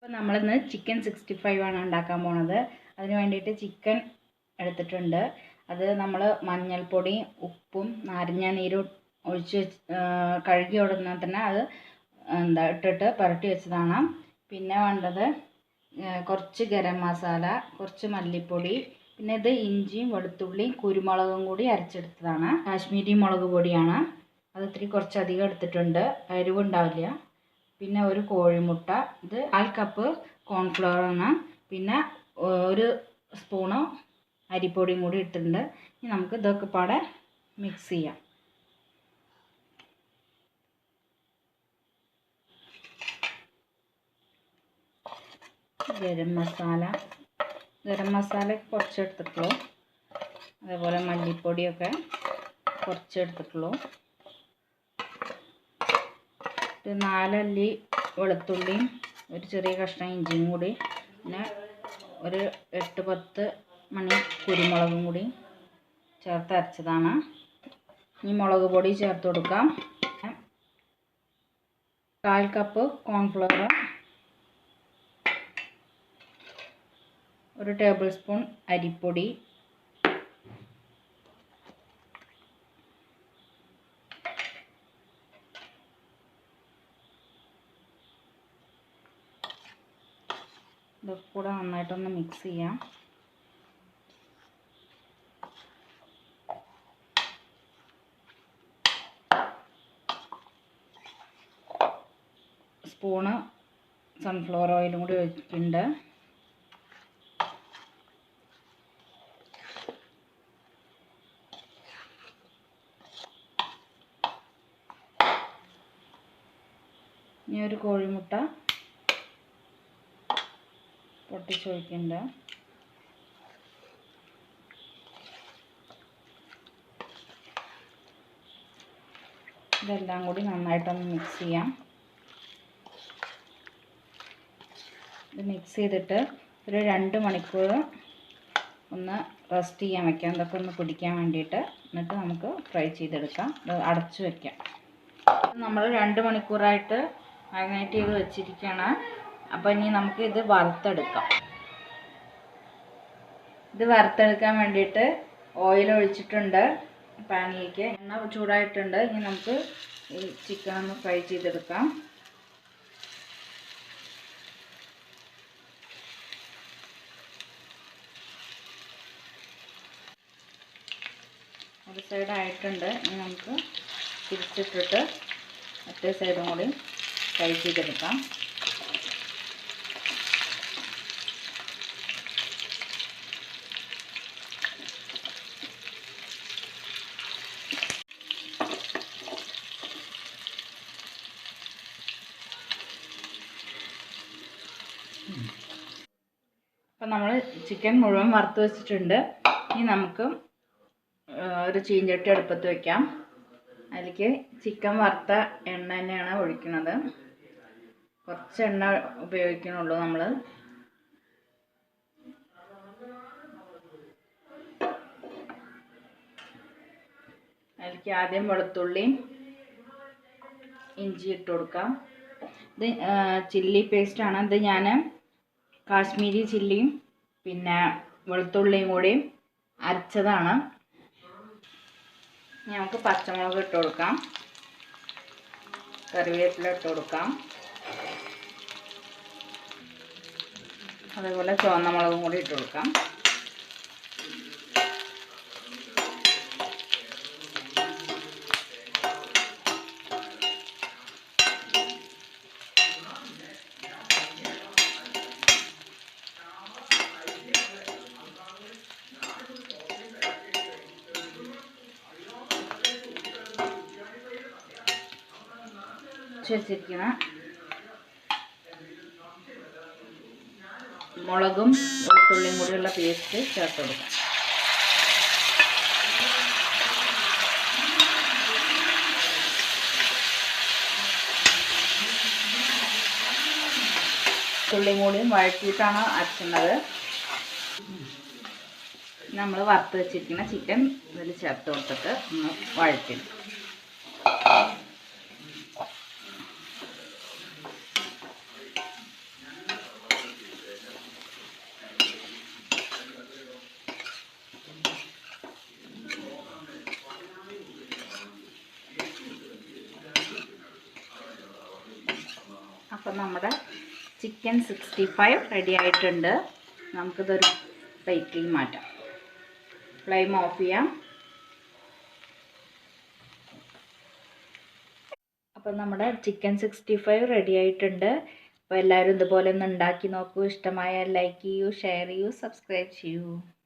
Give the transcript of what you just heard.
അപ്പോൾ നമ്മളിന്ന് ചിക്കൻ 65 ആണ് ഉണ്ടാക്കാൻ പോണത്. അതിന് വേണ്ടിയിട്ട് ചിക്കൻ എടുത്തിട്ടുണ്ട്. അത് നമ്മൾ മഞ്ഞൾപ്പൊടി, ഉപ്പും നാരങ്ങ നീരും ഒഴിച്ച് കഴുകി ഉടനെ തന്നെ അത് ഇട്ടിട്ട് പുരട്ടി വെച്ചതാണ്. പിന്നെ വേണ്ടത് കുറച്ച് ഗരം മസാല, കുറച്ച് മല്ലിപ്പൊടി, പിന്നെ ഇത് ഇഞ്ചിയും വെളുത്തുള്ളിയും കുരുമുളകും കൂടി അരച്ചെടുത്തതാണ്. കാശ്മീരി മുളക് പൊടിയാണ്. അത് ഇത്തിരി കുറച്ചധികം എടുത്തിട്ടുണ്ട്, എരിവുണ്ടാവില്ല. പിന്നെ ഒരു കോഴിമുട്ട, ഇത് 1/4 കപ്പ് കോൺഫ്ലവറാണ്. പിന്നെ ഒരു സ്പൂണ് അരിപ്പൊടിയും കൂടി ഇട്ടിട്ടുണ്ട്. ഇനി നമുക്ക് ഇതൊക്കെ പാടെ മിക്സ് ചെയ്യാം. ഗരം മസാല കുറച്ച് എടുത്തിട്ടുള്ളൂ. അതേപോലെ മല്ലിപ്പൊടിയൊക്കെ കുറച്ച് എടുത്തിട്ടുള്ളൂ. ഒരു 4 അല്ലി വെളുത്തുള്ളിയും ഒരു ചെറിയ കഷ്ണം ഇഞ്ചിയും കൂടി, പിന്നെ ഒരു 8-10 മണി കുരുമുളകും കൂടി ചേർത്ത് അരച്ചതാണ്. ഇനി മുളക് പൊടി ചേർത്ത് കൊടുക്കാം. 1/4 കപ്പ് കോൺഫ്ലവർ, 1 ടേബിൾ സ്പൂൺ അരിപ്പൊടി, ഇതൊക്കെ കൂടെ നന്നായിട്ടൊന്ന് മിക്സ് ചെയ്യാം. സ്പൂണ് സൺഫ്ലവർ ഓയിലും കൂടി ഒഴിച്ചിട്ടുണ്ട്. ഇനി ഒരു കോഴിമുട്ട പൊട്ടിച്ചൊഴിക്കുന്നുണ്ട്. ഇതെല്ലാം കൂടി നന്നായിട്ടൊന്ന് മിക്സ് ചെയ്യാം. ഇത് മിക്സ് ചെയ്തിട്ട് ഒരു 2 മണിക്കൂർ ഒന്ന് റെസ്റ്റ് ചെയ്യാൻ വയ്ക്കാം, ഇതൊക്കെ ഒന്ന് പിടിക്കാൻ വേണ്ടിയിട്ട്. എന്നിട്ട് നമുക്ക് ഫ്രൈ ചെയ്തെടുക്കാം. ഇത് അടച്ചു വയ്ക്കാം. നമ്മൾ 2 മണിക്കൂറായിട്ട് മാഗ്നേറ്റ് ചെയ്ത് വെച്ചിരിക്കുകയാണ്. അപ്പോൾ ഇനി നമുക്ക് ഇത് വറുത്തെടുക്കാം. ഇത് വറുത്തെടുക്കാൻ വേണ്ടിയിട്ട് ഓയിൽ ഒഴിച്ചിട്ടുണ്ട് പാനിലേക്ക്. എണ്ണ ചൂടായിട്ടുണ്ട്. ഇനി നമുക്ക് ഈ ചിക്കൻ ഒന്ന് ഫ്രൈ ചെയ്തെടുക്കാം. ഒരു സൈഡ് ആയിട്ടുണ്ട്. ഇനി നമുക്ക് തിരിച്ചിട്ടിട്ട് മറ്റേ സൈഡും കൂടി ഫ്രൈ ചെയ്തെടുക്കാം. അപ്പം നമ്മൾ ചിക്കൻ മുഴുവൻ വറുത്ത് വെച്ചിട്ടുണ്ട്. ഇനി നമുക്ക് ഒരു ചീഞ്ചട്ടി അടുപ്പത്ത് വയ്ക്കാം. അതിലേക്ക് ചിക്കൻ വറുത്ത എണ്ണ തന്നെയാണ് ഒഴിക്കുന്നത്. കുറച്ച് എണ്ണ ഉപയോഗിക്കണുള്ളൂ നമ്മൾ. അതിലേക്ക് ആദ്യം വെളുത്തുള്ളിയും ഇഞ്ചി ഇട്ട് കൊടുക്കാം. ഇത് ചില്ലി പേസ്റ്റാണ്. ഇത് ഞാൻ കാശ്മീരി ചില്ലിയും പിന്നെ വെളുത്തുള്ളിയും കൂടി അരച്ചതാണ്. നമുക്ക് പച്ചമുളക് ഇട്ട് കൊടുക്കാം, കറിവേപ്പില ഇട്ട് കൊടുക്കാം, അതേപോലെ ചുവന്ന മുളകും കൂടി ഇട്ട് കൊടുക്കാം. വെച്ചിരിക്കുന്ന മുളകും വെളുത്തുള്ളിയും കൂടിയുള്ള പേസ്റ്റ് ചേർത്ത് കൊടുക്കാം. വെളുത്തുള്ളിയും കൂടിയും വഴറ്റിയിട്ടാണ് അരക്കുന്നത്. നമ്മൾ വറുത്ത് വെച്ചിരിക്കുന്ന ചിക്കൻ ഇതിൽ ചേർത്ത് കൊടുത്തിട്ട് ഒന്ന് വഴറ്റിയെടുക്കും. അപ്പം നമ്മുടെ ചിക്കൻ 65 റെഡി ആയിട്ടുണ്ട്. നമുക്കിതൊരു പ്ലേറ്റിൽ മാറ്റാം. ഫ്ലെയിം ഓഫ് ചെയ്യാം. അപ്പം നമ്മുടെ ചിക്കൻ 65 റെഡി ആയിട്ടുണ്ട്. അപ്പോൾ എല്ലാവരും ഇതുപോലെ ഒന്ന് ഉണ്ടാക്കി നോക്കൂ. ഇഷ്ടമായാൽ ലൈക്ക് ചെയ്യൂ, ഷെയർ ചെയ്യൂ, സബ്സ്ക്രൈബ് ചെയ്യൂ.